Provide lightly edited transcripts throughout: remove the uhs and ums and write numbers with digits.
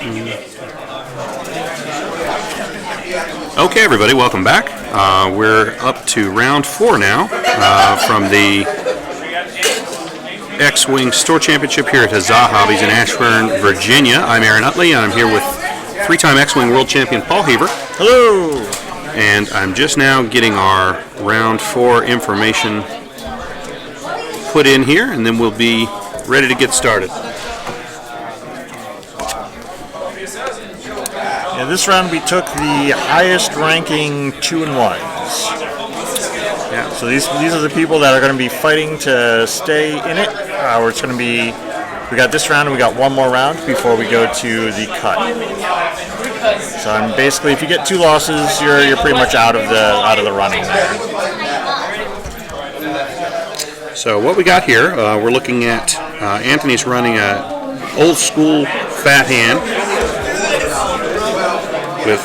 Okay, everybody, welcome back. We're up to round 4 now from the X-Wing Store Championship here at HUZZAH Hobbies in Ashburn, Virginia. I'm Aaron Utley, and I'm here with 3-time X-Wing World Champion Paul Heaver. Hello! And I'm just now getting our round 4 information put in here, and then we'll be ready to get started. Yeah, this round we took the highest ranking 2-1s. Yeah, so these are the people that are going to be fighting to stay in it. It's going to be, we got this round and we got one more round before we go to the cut. So basically, if you get 2 losses, you're pretty much out of the running there. So what we got here, we're looking at Anthony's running a old school fat hand with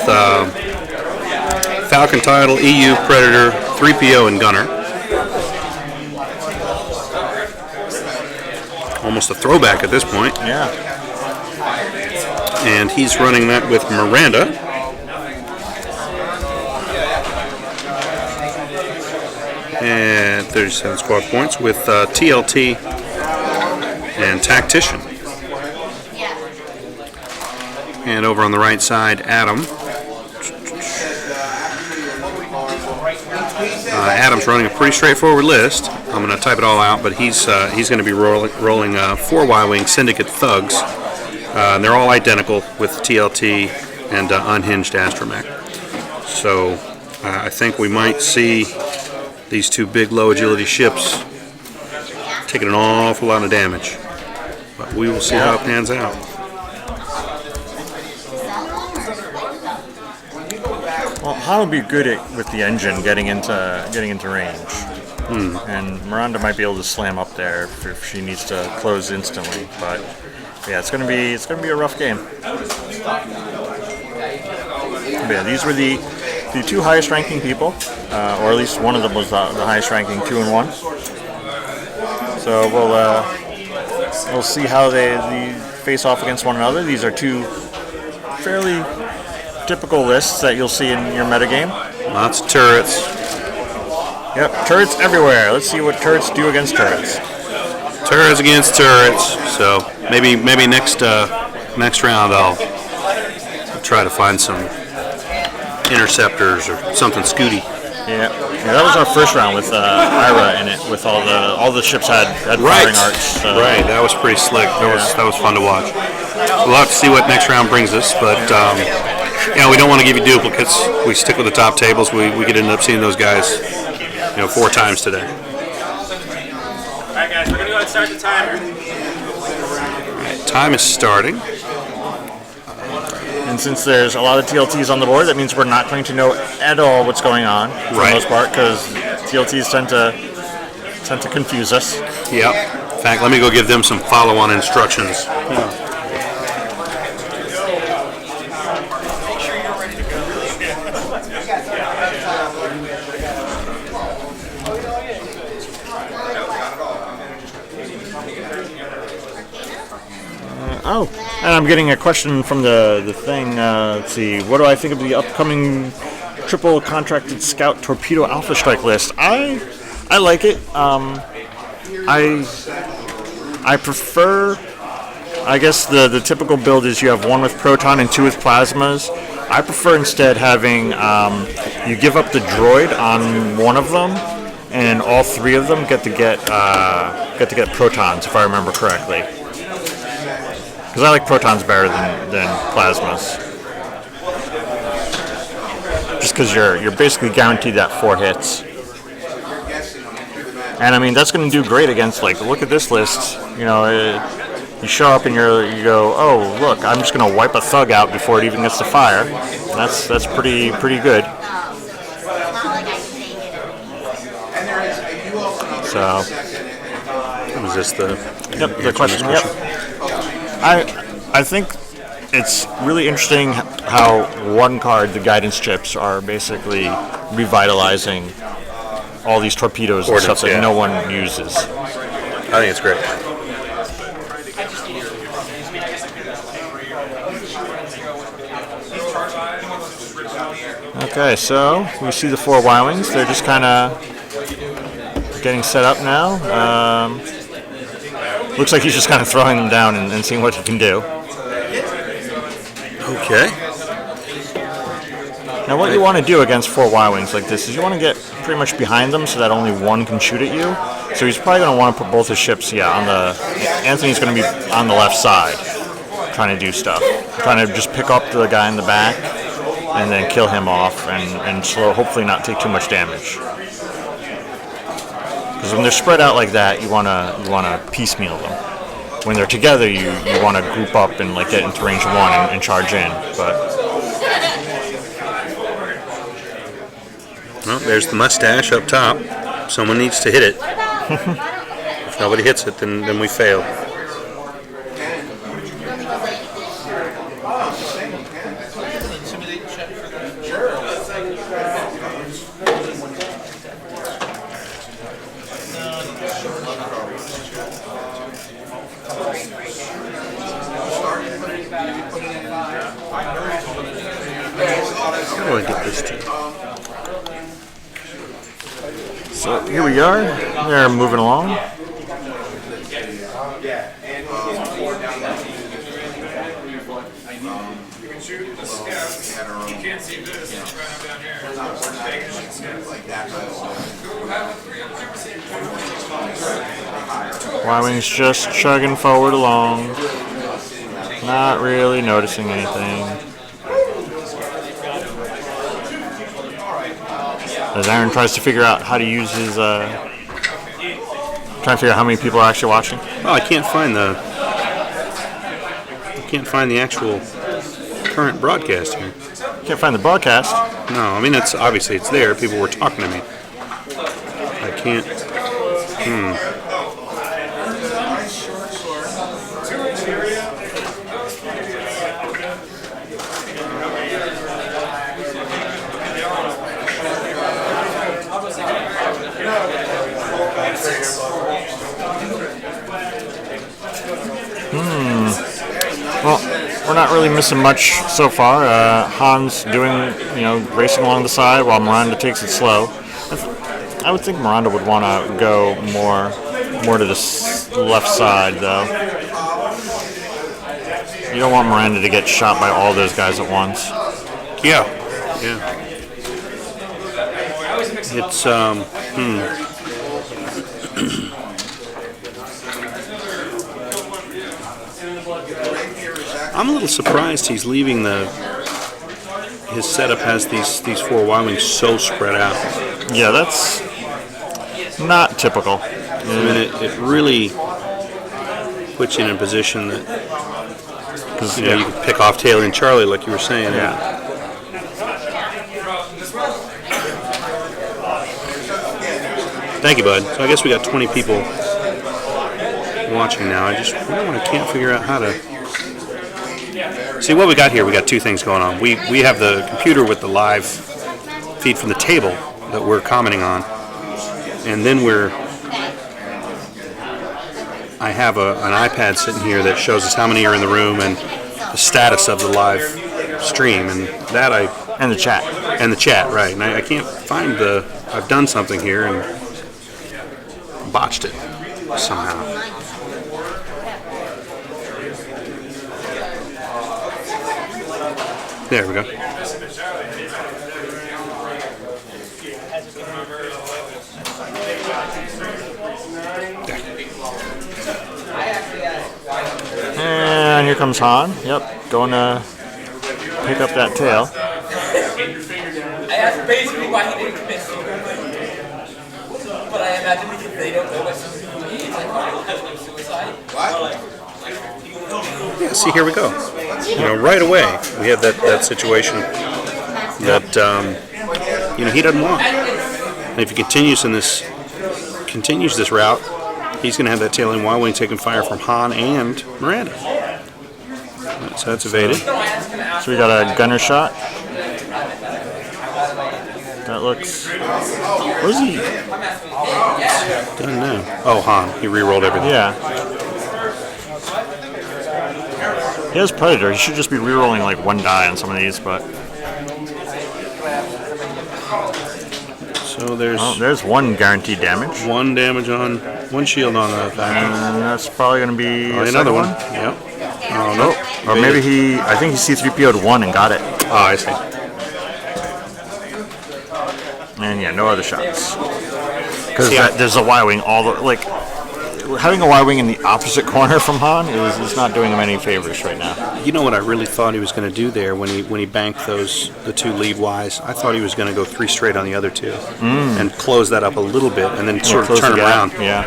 Falcon Title, EU, Predator, 3PO, and Gunner. Almost a throwback at this point. Yeah. And he's running that with Miranda. And 37 squad points with TLT and Tactician. And over on the right side, Adam. Adam's running a pretty straightforward list. I'm going to type it all out, but he's going to be rolling 4 Y-Wing Syndicate Thugs. And they're all identical with TLT and unhinged Astromech. So I think we might see these 2 big low agility ships taking an awful lot of damage. But we will see how it pans out. Well, Han will be good with the engine getting into range, and Miranda might be able to slam up there if she needs to close instantly. But yeah, it's gonna be a rough game. But yeah, these were the 2 highest ranking people, or at least one of them was the highest ranking 2-1. So we'll see how they face off against one another. These are 2 fairly typical lists that you'll see in your metagame. Lots of turrets. Yep, turrets everywhere. Let's see what turrets do against turrets. Turrets against turrets. So maybe next round I'll try to find some interceptors or something scooty. Yeah, that was our first round with Ira in it. With all the ships had firing arcs. Right, that was pretty slick. That was fun to watch. We'll have to see what next round brings us, but. We don't want to give you duplicates. We stick with the top tables. We could end up seeing those guys, 4 times today. All right, guys, we're going to go ahead and start the timer. All right, time is starting. And since there's a lot of TLTs on the board, that means we're not going to know at all what's going on for the most part, because TLTs tend to confuse us. Yep. In fact, let me go give them some follow-on instructions. And I'm getting a question from the thing. Let's see. What do I think of the upcoming triple contracted scout torpedo alpha strike list? I like it. I prefer. I guess the typical build is you have 1 with proton and 2 with plasmas. I prefer instead having you give up the droid on one of them, and all 3 of them get to get protons, if I remember correctly. Because I like protons better than plasmas. Just because you're basically guaranteed that 4 hits. And I mean, that's going to do great against, look at this list. You show up and you go, oh, look, I'm just going to wipe a thug out before it even gets to fire. That's pretty good. So. Was this the question? Yep. I think it's really interesting how one card, the guidance chips, are basically revitalizing all these torpedoes and stuff that no one uses. I think it's great. Okay, so we see the 4 Y-Wings. They're just kind of getting set up now. Looks like he's just kind of throwing them down and seeing what he can do. Okay. Now what you want to do against 4 Y-Wings like this is you want to get pretty much behind them so that only one can shoot at you. So he's probably going to want to put both his ships, Anthony's going to be on the left side trying to do stuff. Trying to just pick up the guy in the back and then kill him off and hopefully not take too much damage. Because when they're spread out like that, you want to piecemeal them. When they're together, you want to group up and like get into range of 1 and charge in. But well, there's the mustache up top. Someone needs to hit it. If nobody hits it, then we fail. How do I get this to? so here we are. They're moving along. Y-Wing's just chugging forward along. Not really noticing anything. As Aaron tries to figure out how to use his, trying to figure out how many people are actually watching. Oh, I can't find the actual current broadcast here. Can't find the broadcast. No, I mean it's obviously it's there. People were talking to me. I can't. Well, we're not really missing much so far. Han's doing, racing along the side while Miranda takes it slow. I would think Miranda would want to go more to the left side, though. You don't want Miranda to get shot by all those guys at once. Yeah. It's I'm a little surprised he's leaving his setup has these 4 Y-Wings so spread out. Yeah, that's not typical. I mean, it really puts you in a position that you can pick off Taylor and Charlie, like you were saying. Yeah. Thank you, bud. So I guess we got 20 people watching now. I can't figure out how to. See what we got here. We got 2 things going on. We have the computer with the live feed from the table that we're commenting on, and then I have an iPad sitting here that shows us how many are in the room and the status of the live stream, and the chat right. And I can't find I've done something here and botched it somehow. There we go. And here comes Han. Yep, going to pick up that tail. I asked basically why he didn't commit but I imagine because they don't know what suicide. What? Yeah, see, here we go. Right away we have that situation that he doesn't want. And if he continues this route, he's going to have that tail end Y-Wing taking fire from Han and Miranda. So that's evaded. So we got a gunner shot. That looks. What is he? Doesn't know. Oh, Han. He re-rolled everything. Yeah. He has Predator. He should just be rerolling like 1 die on some of these, but So there's 1 guaranteed damage. 1 damage on 1 shield on the attack. And that's probably going to be Another one. Yep. Oh no. Or maybe I think he C3PO'd 1 and got it. Oh, I see. And yeah, no other shots. Because there's a Y-Wing having a Y-Wing in the opposite corner from Han is not doing him any favors right now. You know what I really thought he was going to do there when he banked the 2 lead Ys? I thought he was going to go 3 straight on the other 2 and close that up a little bit and then sort of turn him around. Yeah.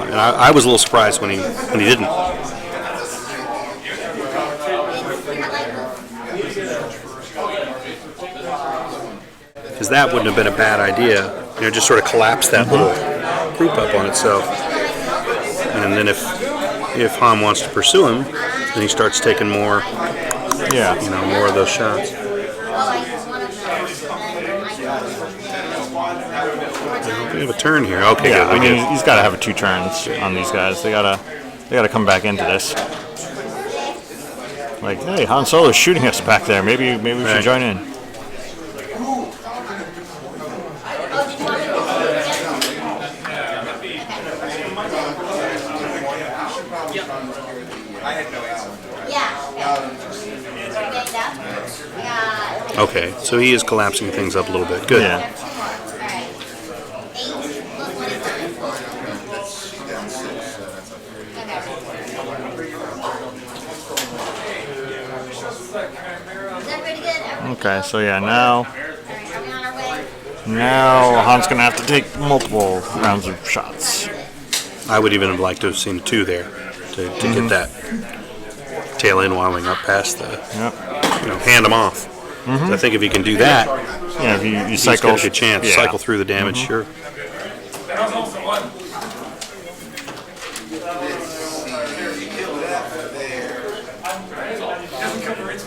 And I was a little surprised when he didn't. Because that wouldn't have been a bad idea. Just sort of collapse that little group up on itself. And then if Han wants to pursue him, then he starts taking more, more of those shots. We have a turn here. Okay, yeah. good. I mean, he's got to have 2 turns on these guys. They gotta come back into this. Like, hey, Han Solo's shooting us back there. Maybe we should join in. Okay, so he is collapsing things up a little bit. Good. Yeah. Okay, so yeah, now Han's gonna have to take multiple rounds of shots. I would even have liked to have seen 2 there to get that tail end Y-Wing up past the, hand him off. So I think if you can do that, if you cycle, got a good chance. Cycle through the damage, sure.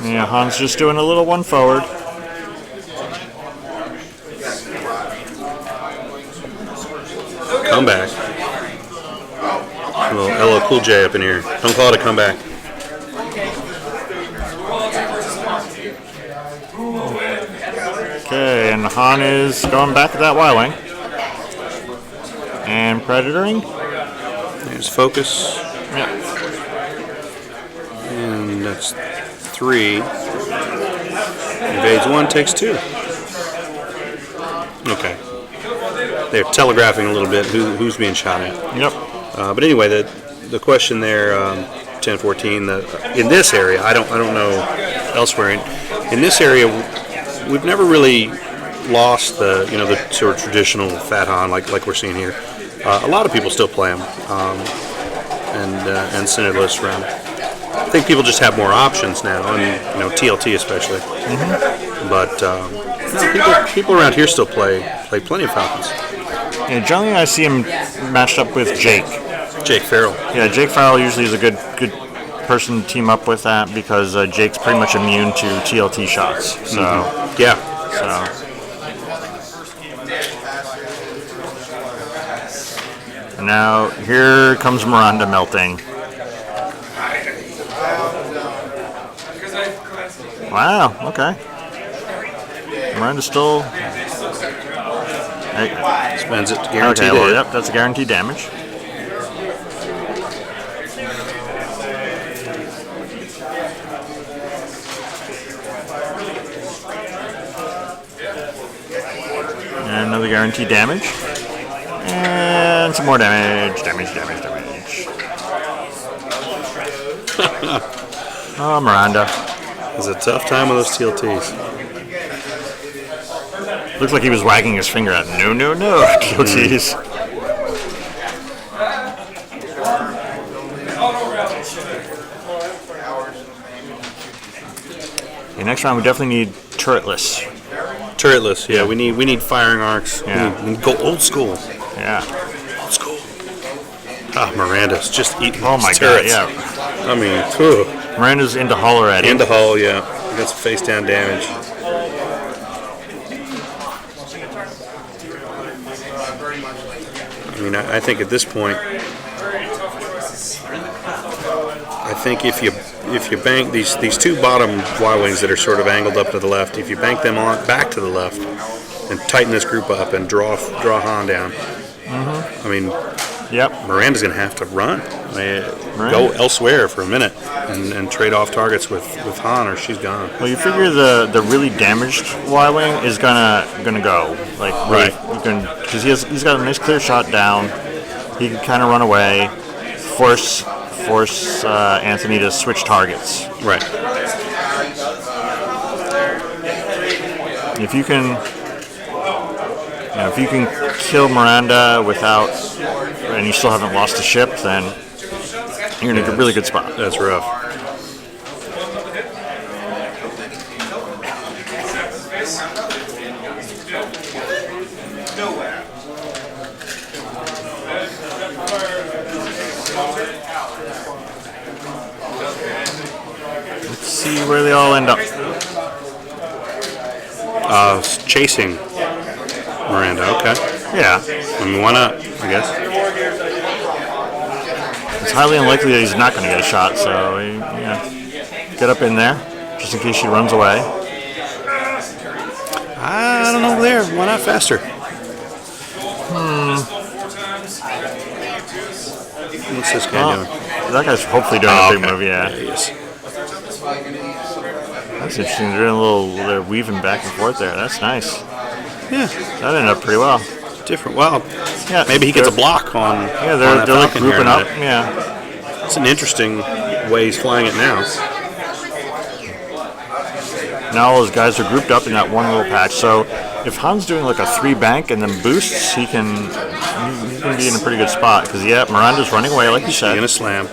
Yeah, Han's just doing a little 1 forward. Comeback. A little LL Cool J up in here. Don't call it a comeback. Okay, and Han is going back at that Y-Wing. And Predatoring. There's focus. Yeah. And that's 3. Evades 1, takes 2. Okay. They're telegraphing a little bit who's being shot at. Yep. But anyway, the question there, 10-14, in this area, I don't know elsewhere. In this area, we've never really lost the sort of traditional Fat Han like we're seeing here. A lot of people still play them, and centerless around. I think people just have more options now, and TLT especially. But people around here still play plenty of Falcons. Yeah, generally I see him matched up with Jake Farrell. Yeah, Jake Farrell usually is a good person to team up with that because Jake's pretty much immune to TLT shots. So yeah. So now here comes Miranda melting. Wow. Okay. Miranda's still. Spends it guaranteed. Okay, well, yep, that's a guaranteed damage. And another guaranteed damage. And some more damage. Oh, Miranda. It's a tough time with those TLTs. Looks like he was wagging his finger at no, TLTs. Okay, next round we definitely need turretless. Yeah. We need firing arcs. Yeah. We need go old school. Yeah. Old school. Miranda's just eating. Oh my turrets. god, yeah. I mean, whew. Miranda's into hull already. Into hull, yeah. Got some face down damage. I mean, I think at this point, I think if you bank these two bottom Y-wings that are sort of angled up to the left, if you bank them on back to the left and tighten this group up and draw Han down, I mean, Miranda's going to have to run. Go elsewhere for a minute and trade off targets with Han, or she's gone. Well, you figure the really damaged Y-wing is gonna go, like, right, because he's got a nice clear shot down. He can kind of run away, force Anthony to switch targets. Right. If you can kill Miranda without, and you still haven't lost the ship, then you're in a really good spot. That's rough. Let's see where they all end up. Chasing Miranda. Okay. Yeah. I mean, why not? I guess. It's highly unlikely that he's not going to get a shot, so get up in there, just in case she runs away. I don't know there. Why not faster? What's this guy doing? That guy's hopefully doing a big okay. move, yeah. He is. That's interesting. They're weaving back and forth there. That's nice. Yeah. That ended up pretty well. Different. Well, yeah, maybe he gets a block on. Yeah, they're like grouping up. Yeah. It's an interesting way he's flying it now. Now all those guys are grouped up in that one little patch. So if Han's doing like a 3-bank and then boosts, he can be in a pretty good spot. Because Miranda's running away, like you said. She's gonna slam.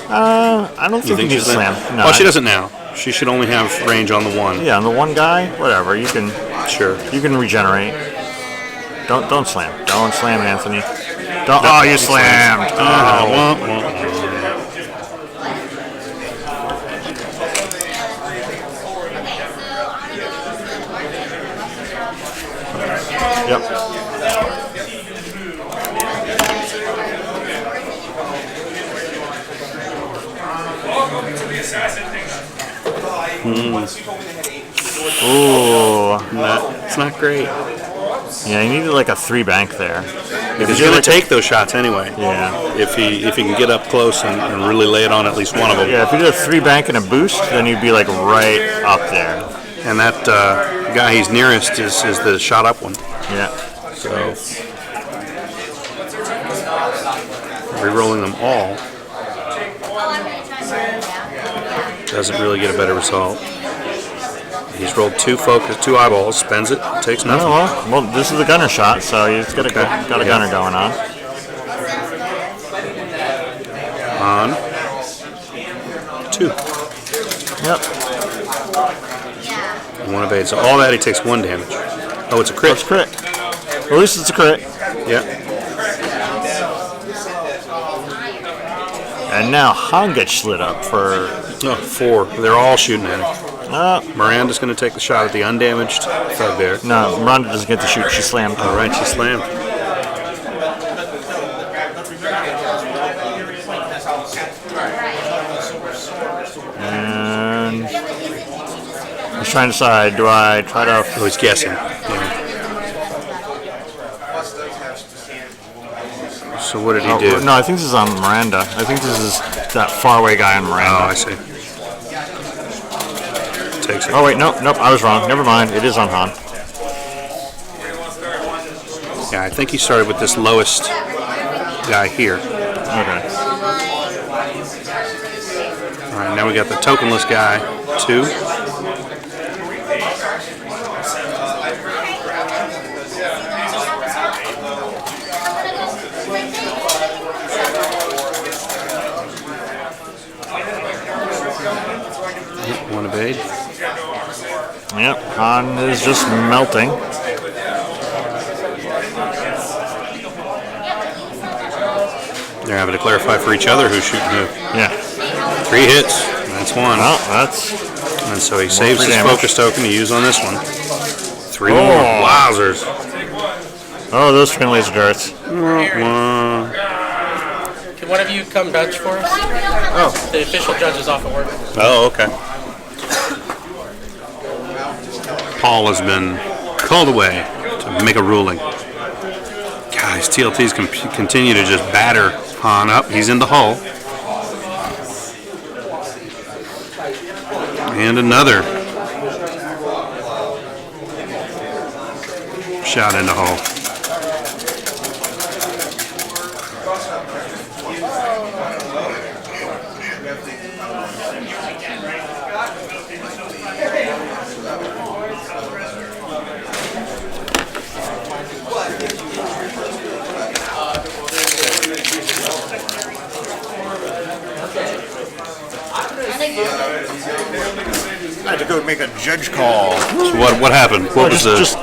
I don't think he needs to slam. No, well, she doesn't now. She should only have range on the one. Yeah, on the one guy, whatever. You can regenerate. Don't slam. Don't slam, Anthony. Don't. Oh, you slammed. Oh. Yep. Ooh. It's not great. Yeah, he needed like a 3-bank there. He's going to take those shots anyway. Yeah. If he can get up close and really lay it on at least one of them. Yeah, if he did a 3-bank and a boost, then he'd be like right up there. And that guy he's nearest is the shot up one. Yeah. So re-rolling them all doesn't really get a better result. He's rolled 2 eyeballs, spends it, takes nothing. Well, this is the gunner shot, so he's got a gunner going on. On 2. Yep. One evades. So all that, he takes 1 damage. Oh, it's a crit. It's a crit. Well, at least it's a crit. Yeah. And now Han gets slid up for 4. They're all shooting at him. Miranda's going to take the shot at the undamaged thug there. No, Miranda doesn't get to shoot. She slammed. All right, she slammed. And he's trying to decide, do I try to... Oh, he's guessing. Yeah. So what did he do? No, I think this is on Miranda. I think this is that faraway guy on Miranda. Oh, I see. Takes it. Oh, wait, nope, I was wrong. Never mind. It is on Han. Yeah, I think he started with this lowest guy here. Okay. All right, now we got the tokenless guy, 2. One evade. Yep, Han is just melting. They're having to clarify for each other who's shooting who. Yeah. 3 hits. That's 1. Well, that's... And so he saves his damage. focus token to use on this one. 3 more. Wowzers. Oh, those freaking laser darts. Come one of you come judge for us? Oh. The official judge is off at work. Oh, okay. Paul has been called away to make a ruling. Guys, TLTs continue to just batter Han up. He's in the hull. And another shot in the hull. I had to go make a judge call. So what happened? What was just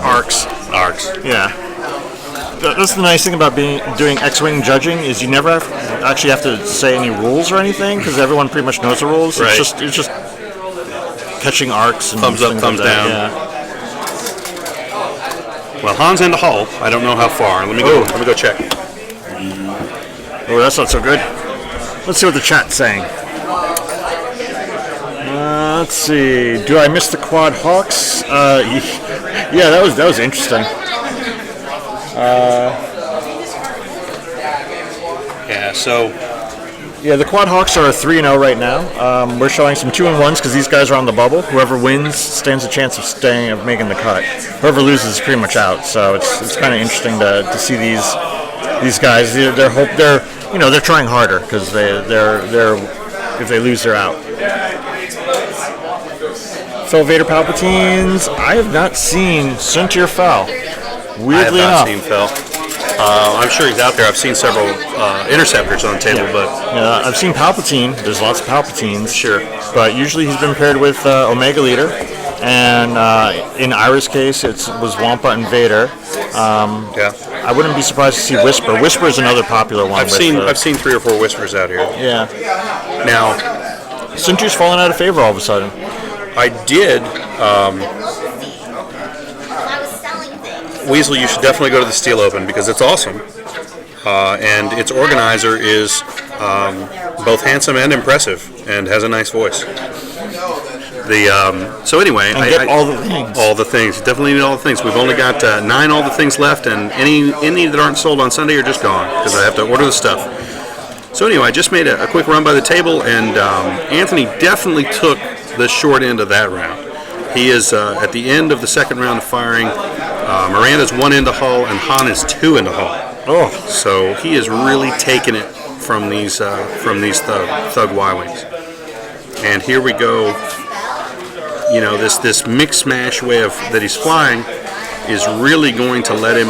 arcs. Arcs? Yeah. That's the nice thing about doing X-wing judging is you never actually have to say any rules or anything because everyone pretty much knows the rules. Right. It's just catching arcs and thumbs up, thumbs like down. Yeah. Well, Han's in the hull. I don't know how far. Let me go check. Oh, that's not so good. Let's see what the chat's saying. Let's see. Do I miss the Quad Hawks? Yeah, that was interesting. Yeah. So. Yeah, the Quad Hawks are 3-0 right now. We're showing some 2-1s because these guys are on the bubble. Whoever wins stands a chance of making the cut. Whoever loses is pretty much out. So it's kind of interesting to see these guys. They're trying harder because they're if they lose they're out. So Vader Palpatines, I have not seen Suntir Fel. Weirdly I have not enough. seen Fel. I'm sure he's out there. I've seen several interceptors on the table, but I've seen Palpatine. There's lots of Palpatines. Sure. But usually he's been paired with Omega Leader, and in Ira's case, it was Wampa and Vader. I wouldn't be surprised to see Whisper. Whisper is another popular one. I've seen 3 or 4 Whispers out here. Yeah. Now, Suntir's fallen out of favor all of a sudden. I did. Weasel, you should definitely go to the Steel Open because it's awesome, and its organizer is both handsome and impressive, and has a nice voice. So anyway, And get all the things. All the things. Definitely need all the things. We've only got 9 all the things left, and any that aren't sold on Sunday are just gone because I have to order the stuff. So anyway, I just made a quick run by the table, and Anthony definitely took the short end of that round. He is at the end of the second round of firing. Miranda's 1 in the hull, and Han is 2 in the hull. Oh, So he is really taking it from these thug Y-wings. And here we go. You know, this mix smash way that he's flying is really going to let him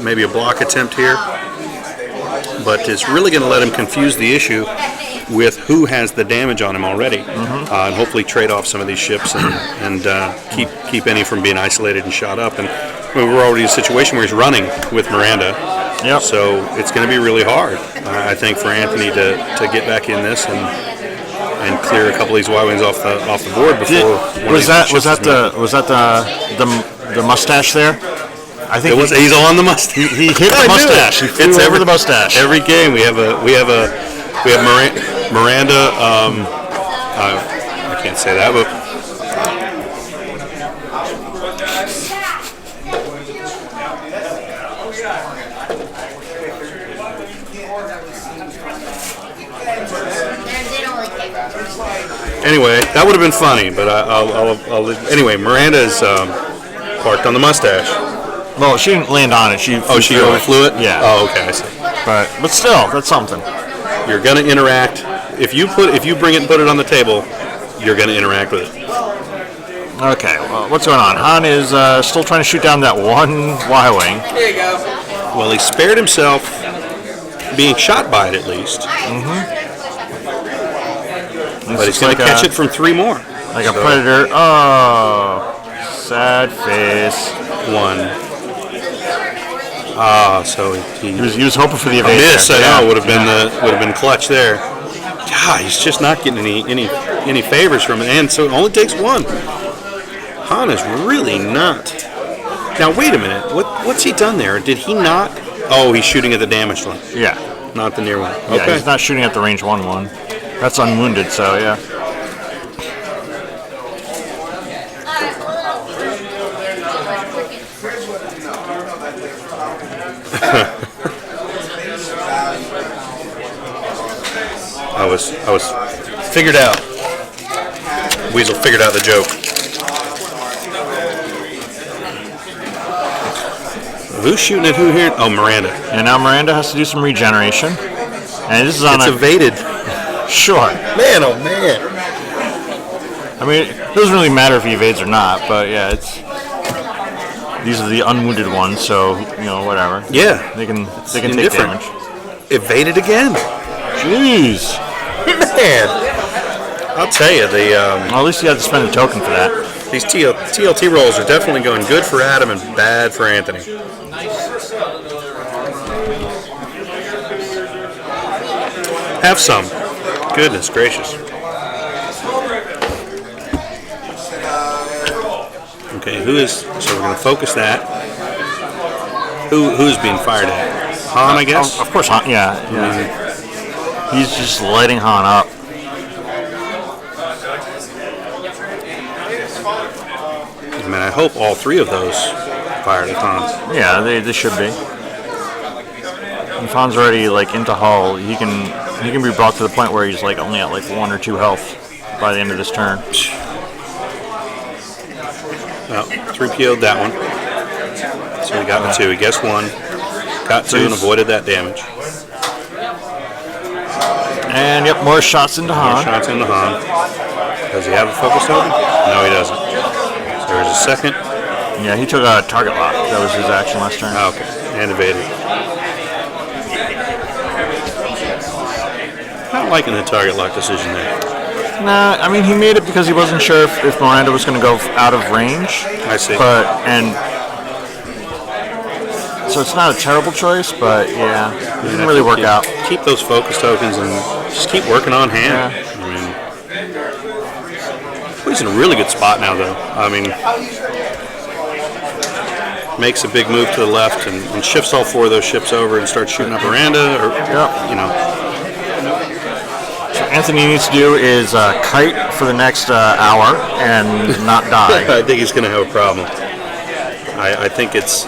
maybe a block attempt here, but it's really going to let him confuse the issue with who has the damage on him already, and hopefully trade off some of these ships and keep any from being isolated and shot up. And we're already in a situation where he's running with Miranda. Yep. So it's going to be really hard, I think, for Anthony to get back in this and clear a couple of these Y-wings off the board before. Was that the mustache there? I think He's on the mustache. He hit the mustache. He flew over the mustache. Every game we have Miranda. I can't say that, but. Anyway, that would have been funny, but I'll anyway, Miranda is parked on the mustache. Well, she didn't land on it. She overflew it? Yeah. Oh, okay, I see. But still, that's something. You're gonna interact. If you bring it and put it on the table, you're gonna interact with it. Okay, well, what's going on? Han is still trying to shoot down that one Y-wing. There you go. Well, he spared himself being shot by it at least. But he's going to catch it from 3 more. Like a predator. Oh, sad face. 1. So He was hoping for the evasion. Miss, I know, would have been clutch there. God, he's just not getting any favors from it, and so it only takes 1. Han is really not. Now wait a minute, what's he done there? Did he not? Oh, he's shooting at the damaged one. Yeah. Not the near one. Yeah, Okay. he's not shooting at the range 1-1. That's unwounded, so yeah. I was figured out. Weasel figured out the joke. Who's shooting at who here? Oh, Miranda. And now Miranda has to do some regeneration. And this is on It's evaded. Sure. Man, oh man. I mean, it doesn't really matter if he evades or not, but yeah, these are the unwounded ones, so whatever. Yeah. They can take indifferent. damage. Evaded again. Jeez. Man. I'll tell you, Well, at least you had to spend a token for that. these TLT rolls are definitely going good for Adam and bad for Anthony. Have some. Goodness gracious. Okay, so we're going to focus that. Who's being fired at? Han, I guess? Of course, Han. Yeah. He's just lighting Han up. I mean, I hope all three of those fired at Han. Yeah, they should be. If Han's already into hull, he can be brought to the point where he's only at 1 or 2 health by the end of this turn. Well, 3PO'd that one. So we got the 2. He guessed 1. Got 2 and avoided that damage. And yep, more shots into Han. More shots into Han. Does he have a focus token? No, he doesn't. So there's a second. Yeah, he took a target lock. That was his action last turn. Oh, okay. And evaded. Not liking the target lock decision there. Nah, I mean, he made it because he wasn't sure if Miranda was going to go out of range. I see. So it's not a terrible choice, but yeah, it didn't really work out. Keep those focus tokens and just keep working on hand. Yeah. I mean, he's in a really good spot now, though. I mean, makes a big move to the left and shifts all 4 of those ships over and starts shooting up Miranda, or Anthony needs to do is kite for the next hour and not die. I think he's going to have a problem. I think it's,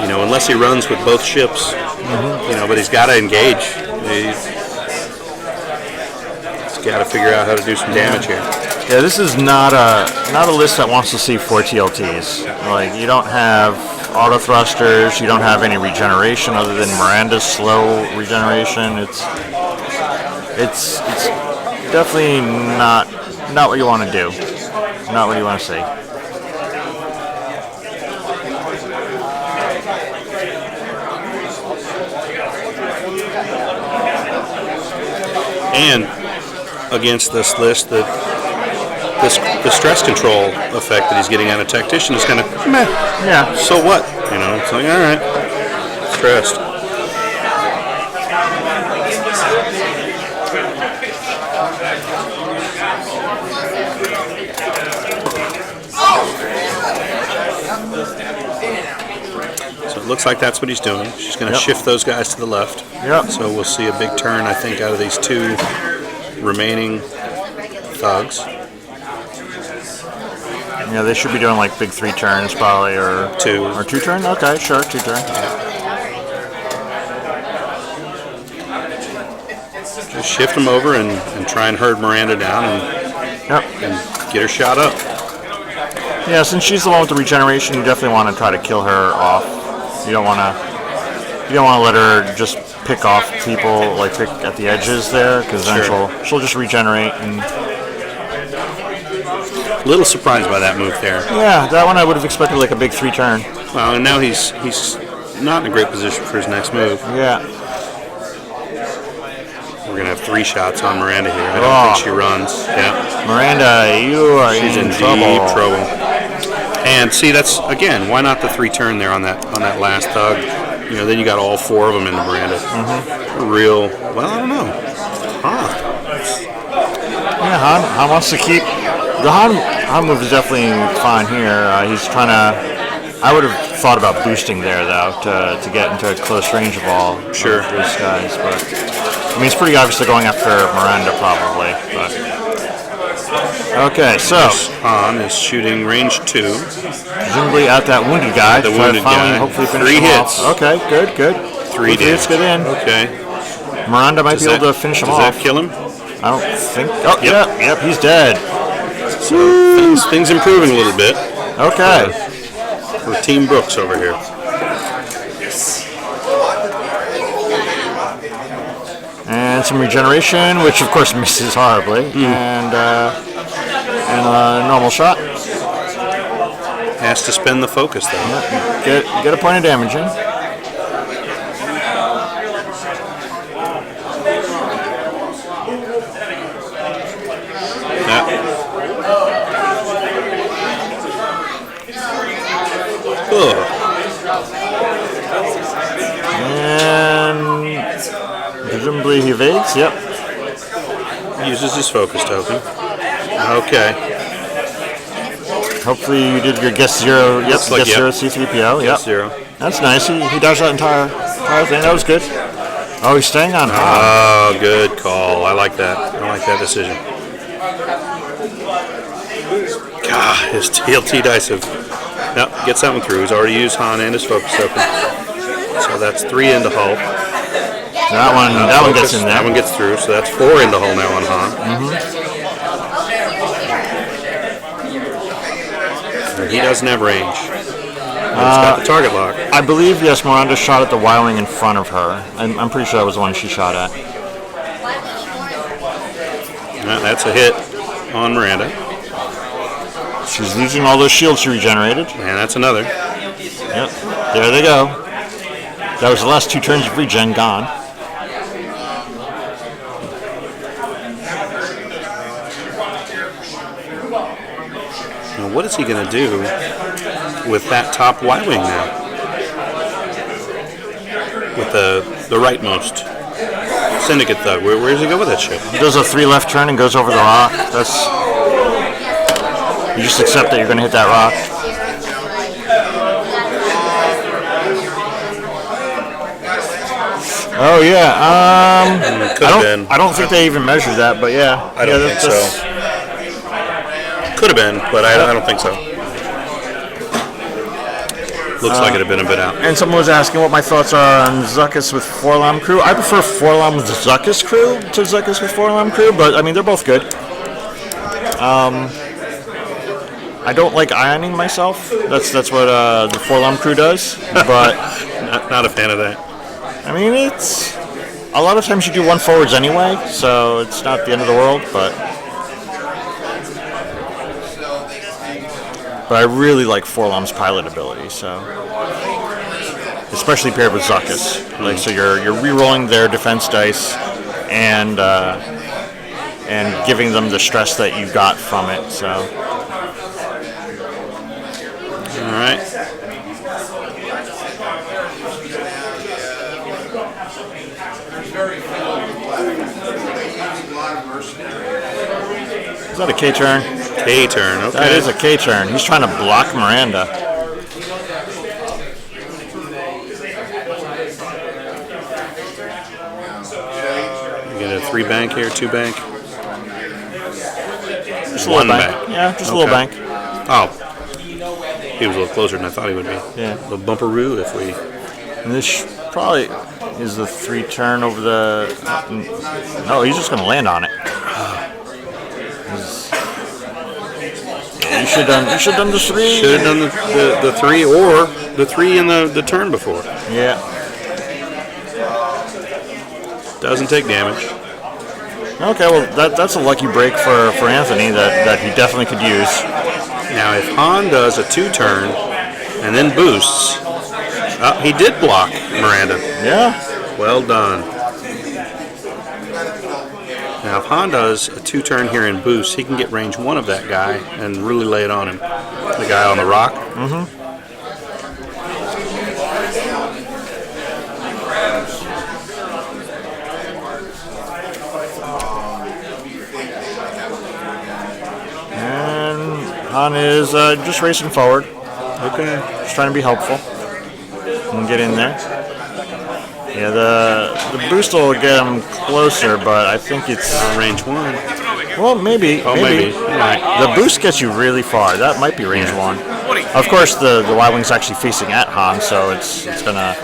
unless he runs with both ships, but he's got to engage. He's got to figure out how to do some damage here. Yeah, this is not a list that wants to see 4 TLTs. You don't have auto thrusters, you don't have any regeneration other than Miranda's slow regeneration. It's definitely not what you want to do. Not what you want to see. And against this list, the stress control effect that he's getting out of Tactician is kind of meh. Yeah. So what? It's all right. Stressed. So it looks like that's what he's doing. She's going to shift those guys to the left. Yep. So we'll see a big turn, I think, out of these 2 remaining thugs. Yeah, they should be doing big 3 turns probably, or 2. Or 2 turn? Okay, sure, 2 turn. Just shift them over and try and herd Miranda down and get her shot up. Yeah, since she's the one with the regeneration, you definitely want to try to kill her off. You don't want to let her just pick off people, pick at the edges there, because then she'll just regenerate. And a little surprised by that move there. yeah, that one I would have expected a big 3 turn. Well, and now he's not in a great position for his next move. Yeah. We're gonna have 3 shots on Miranda here. I don't think she runs. Yeah. Miranda, she's in deep trouble. And see, that's again, why not the 3 turn there on that last thug? Then you got all 4 of them into Miranda. Real. Well, I don't know. Yeah, Han wants to keep the Han move is definitely fine here. He's trying to I would have thought about boosting there though to get into close range of all of those guys. But I mean, it's pretty obvious they're going after Miranda probably. But okay, so Han is shooting range 2. Presumably at that wounded guy. The wounded guy. Hopefully finish 3 him hits. off. Okay, good. 3 hits get in. Okay. Miranda might be able to finish him off. Does that kill him? I don't think. Oh, yep, he's dead. So things improving a little bit. Okay. For Team Brooks over here. And some regeneration, which of course misses horribly, and a normal shot. Has to spend the focus though. Yeah. Get a point of damage in. And presumably he evades. Yep. Uses his focus token. Okay. Hopefully you did your guess 0. Yep. Guess 0 C3PO. Yep. 0. That's nice. He dodged that entire thing. That was good. Oh, he's staying on. Oh, good call. I like that. I like that decision. God, his TLT dice have. Nope, gets that one through. He's already used Han and his focus token. So that's 3 into hull. That one gets in there. That one gets through, so that's 4 into hull now on Han. And he doesn't have range. He's got the target lock. I believe, yes, Miranda shot at the Y-wing in front of her. I'm pretty sure that was the one she shot at. That's a hit on Miranda. She's losing all those shields she regenerated. And that's another. Yep, there they go. That was the last 2 turns of regen gone. Now, what is he going to do with that top Y-wing now? With the rightmost Syndicate Thug. Where does he go with that ship? He does a 3 left turn and goes over the rock. You just accept that you're going to hit that rock. Oh yeah. I don't think they even measured that, but yeah. I don't think so. Could have been, but I don't think so. Looks like it had been a bit out. And someone was asking what my thoughts are on Zuckuss with 4-LOM crew. I prefer 4-LOM with Zuckuss crew to Zuckuss with 4-LOM crew, but I mean they're both good. I don't like ioning myself. That's what the 4-LOM crew does, but not a fan of that. I mean, it's a lot of times you do 1 forwards anyway, so it's not the end of the world. But I really like 4-LOM's pilot ability, so especially paired with Zuckuss. Like, so you're re-rolling their defense dice and giving them the stress that you got from it. So. All right. Is that a K-turn? K-turn, okay. That is a K-turn. He's trying to block Miranda. You get a 3 bank here, 2 bank? Just a little bank. Yeah, just a little bank. Oh. He was a little closer than I thought he would be. Yeah. A little bumperoo if we... And this probably is the 3 turn over the... No, he's just going to land on it. You should have done the 3. Should have done the 3 or the 3 in the turn before. Yeah. Doesn't take damage. Okay, well that's a lucky break for Anthony that he definitely could use. Now if Han does a 2 turn and then boosts, he did block Miranda. Yeah. Well done. Now if Han does a 2 turn here and boosts, he can get range 1 of that guy and really lay it on him. The guy on the rock. Mm-hmm. And Han is just racing forward. Okay. Just trying to be helpful and get in there. Yeah, the boost will get him closer, but I think it's Range 1. well, maybe. Oh, maybe. Right. The boost gets you really far. That might be range 1. Of course, the Y-wing's actually facing at Han, so it's gonna.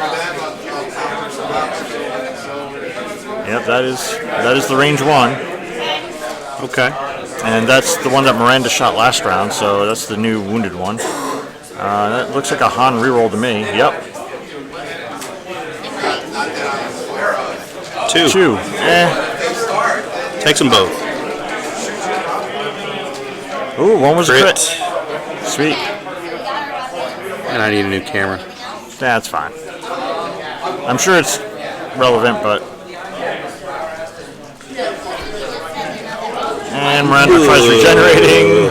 Yep, that is the range 1. Okay. And that's the one that Miranda shot last round, so that's the new wounded one. That looks like a Han reroll to me. Yep. 2. Takes them both. Ooh, one was a crit. Crit. Sweet. And I need a new camera. That's fine. I'm sure it's relevant, but. And Miranda tries regenerating.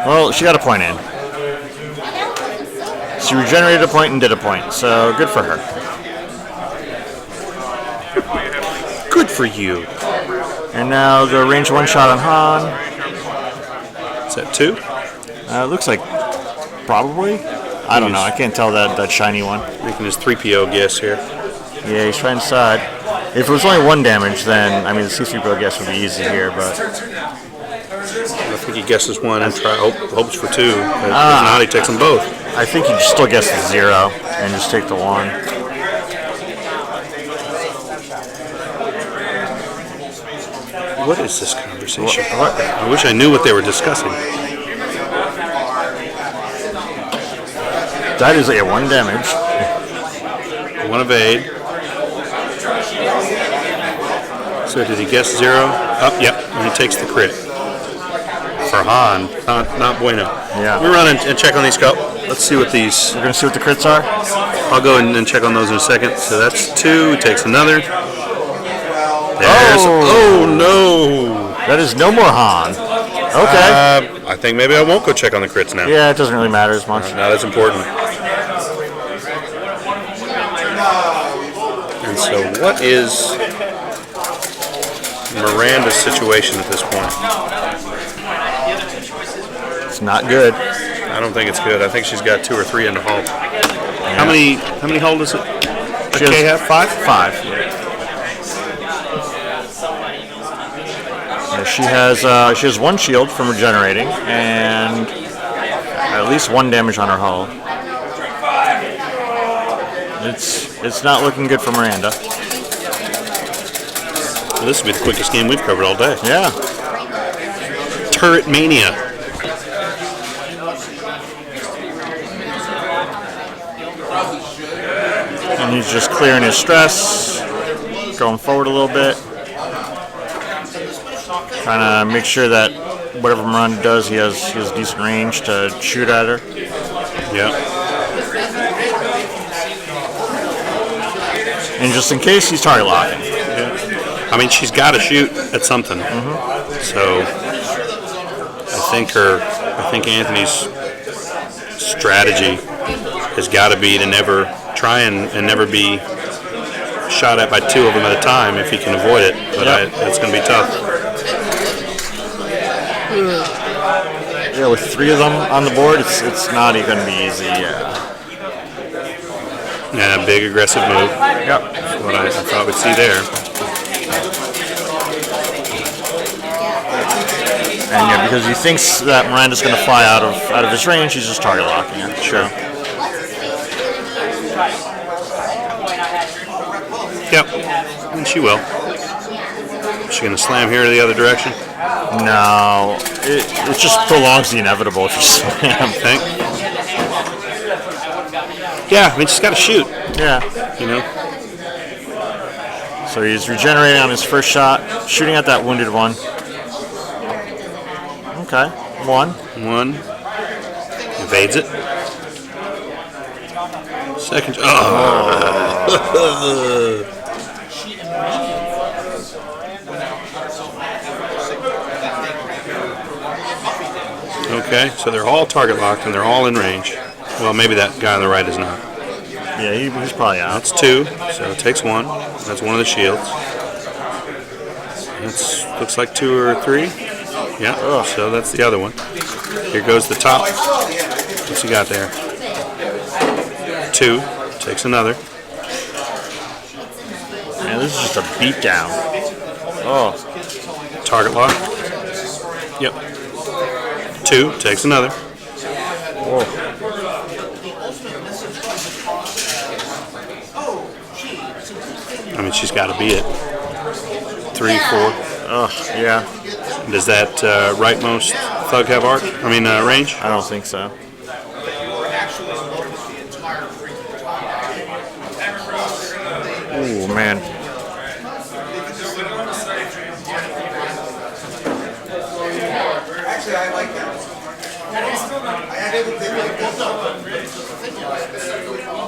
Well, she got a point in. She regenerated a point and did a point, so good for her. Good for you. And now the range 1 shot on Han. Is that 2? Looks like probably. I don't know. I can't tell that shiny one. Making his 3PO guess here. Yeah, he's trying to side. If it was only 1 damage, then I mean the C3PO guess would be easy here, but. I think he guesses 1 and hopes for 2. If not, he takes them both. I think you still guess the 0 and just take the 1. What is this conversation? What? I wish I knew what they were discussing. That is a 1 damage. 1 evade. So did he guess 0? Oh, yep, and he takes the crit. For Han, not bueno. Yeah. Let me run and check on these. Let's see what these. We're gonna see what the crits are. I'll go and check on those in a second. So that's 2. He takes another. There's. Oh no! That is no more Han. Okay. I think maybe I won't go check on the crits now. Yeah, it doesn't really matter as much. No, that's important. And so, what is Miranda's situation at this point? It's not good. I don't think it's good. I think she's got 2 or 3 in the hull. How many hull does it? She has 5? 5. Yeah, she has 1 shield from regenerating and at least 1 damage on her hull. It's not looking good for Miranda. Well, this will be the quickest game we've covered all day. Yeah. Turret Mania. And he's just clearing his stress, going forward a little bit. Trying to make sure that whatever Miranda does, he has decent range to shoot at her. Yeah. And just in case, he's target locking. Yeah. I mean, she's got to shoot at something. So I think Anthony's strategy has got to be to never try and never be shot at by 2 of them at a time if he can avoid it. But it's going to be tough. Yeah, with 3 of them on the board, it's not even going to be easy. Yeah, big aggressive move. Yep. That's what I thought we'd see there. And yeah, because he thinks that Miranda's going to fly out of his range, he's just target locking her. Sure. Yep, and she will. Is she going to slam here the other direction? No, it just prolongs the inevitable if you slam. Think? Yeah, I mean, she's got to shoot. Yeah. You know? So he's regenerating on his first shot, shooting at that wounded one. Okay, 1. Evades it. Second. Oh. Okay, so they're all target locked and they're all in range. Well, maybe that guy on the right is not. Yeah, he's probably out. That's 2, so it takes 1. That's 1 of the shields. Looks like 2 or 3. Yeah, so that's the other one. Here goes the top. What's he got there? 2. Takes another. Man, this is just a beatdown. Oh. Target lock. Yep. 2. Takes another. Whoa. I mean, she's got to be it. 3, 4. Oh, yeah. Does that rightmost thug have arc? I mean, range? I don't think so. Ooh, man. Actually, I like that.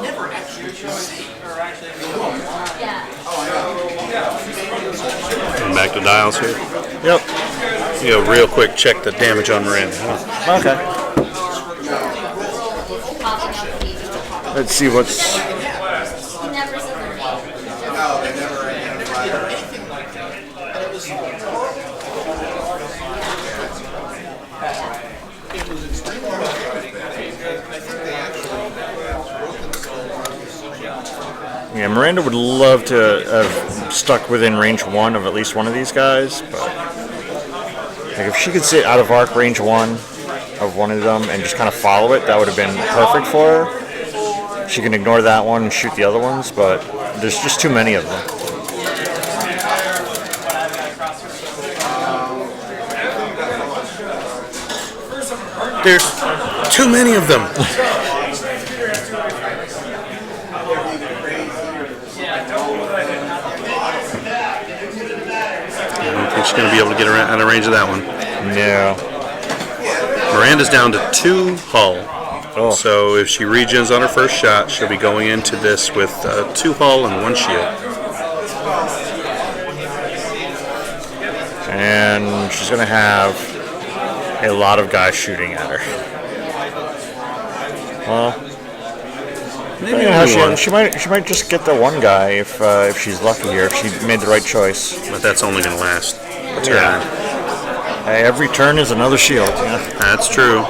Never actually see. And back to dials here. Yep. You go real quick, check the damage on Miranda. Okay. Let's see what's... Yeah, Miranda would love to have stuck within range 1 of at least one of these guys, but like if she could sit out of arc range 1 of one of them and just kind of follow it, that would have been perfect for her. She can ignore that one and shoot the other ones, but there's just too many of them. There's too many of them. I don't think she's going to be able to get out of range of that one. Yeah. Miranda's down to 2 hull. Oh. So if she regens on her first shot, she'll be going into this with 2 hull and 1 shield. And she's going to have a lot of guys shooting at her. Well, Maybe you know, only one, she might just get the one guy if she's lucky here, if she made the right choice. but that's only going to last a turn. Yeah. Hey, every turn is another shield. Yeah. That's true.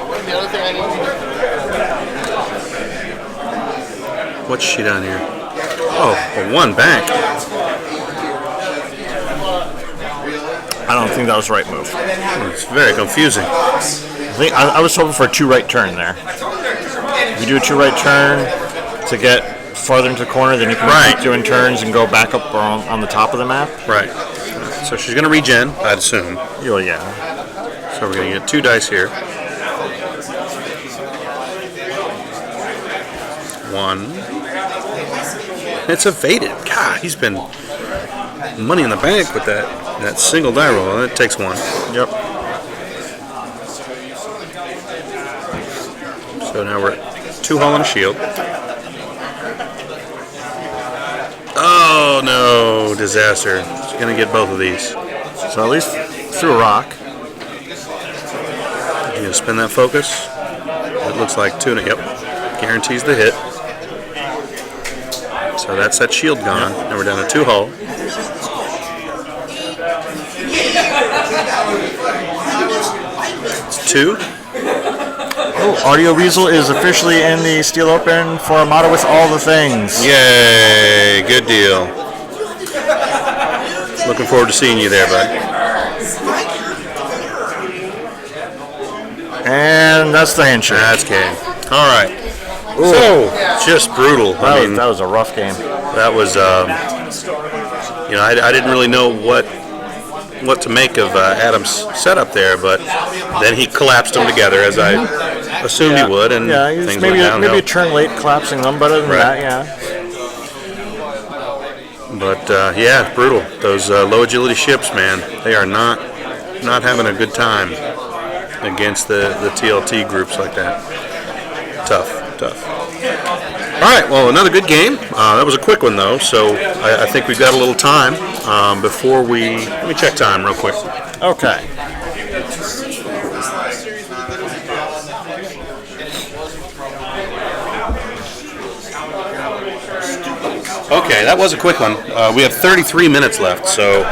What's she done here? Oh, a 1 back. I don't think that was the right move. It's very confusing. I was hoping for a 2 right turn there. If you do a 2 right turn to get farther into the corner, then you can keep doing turns and go back up on the top of the map. Right. So she's going to regen, I'd assume. Oh, yeah. So we're going to get 2 dice here. 1. It's evaded. God, he's been money in the bank with that single die roll. That takes 1. Yep. So now we're at 2 hull and a shield. Oh no, disaster. She's going to get both of these. So at least through a rock. You going to spin that focus? It looks like 2. Yep. Guarantees the hit. So that's that shield gone. Now we're down to 2 hull. It's 2. Oh, Audio Weasel is officially in the Steel Open for a motto with all the things. Yay! Good deal. Looking forward to seeing you there, bud. And that's the handshake. That's game. All right. So, just brutal. That was a rough game. That was, I didn't really know what to make of Adam's setup there, but then he collapsed them together as I assumed he would, and things went downhill. Maybe a turn late collapsing them, but other than that, yeah. But brutal. Those low agility ships, man, they are not having a good time against the TLT groups like that. Tough. All right, well, another good game. That was a quick one, though, so I think we've got a little time before let me check time real quick. Okay. Okay, that was a quick one. We have 33 minutes left, so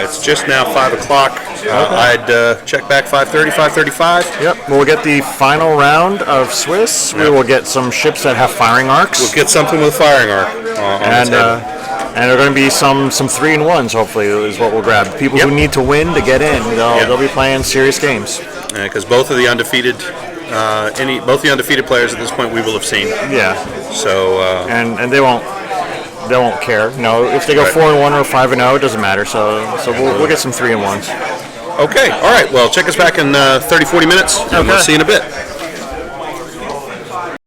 it's just now 5 o'clock. I'd check back 5:30, 5:35. Yep. We'll get the final round of Swiss. We will get some ships that have firing arcs. We'll get something with a firing arc on and the table. and there are going to be some 3-1s. Hopefully, is what we'll grab. People who need to win to get in. They'll be playing serious games. Because both of the undefeated, both the undefeated players at this point we will have seen. Yeah. So and they won't care. No, if they go 4-1 or 5-0, it doesn't matter. So we'll get some 3-1s. Okay. All right. Well, check us back in 30, 40 minutes, and we'll see you in a bit.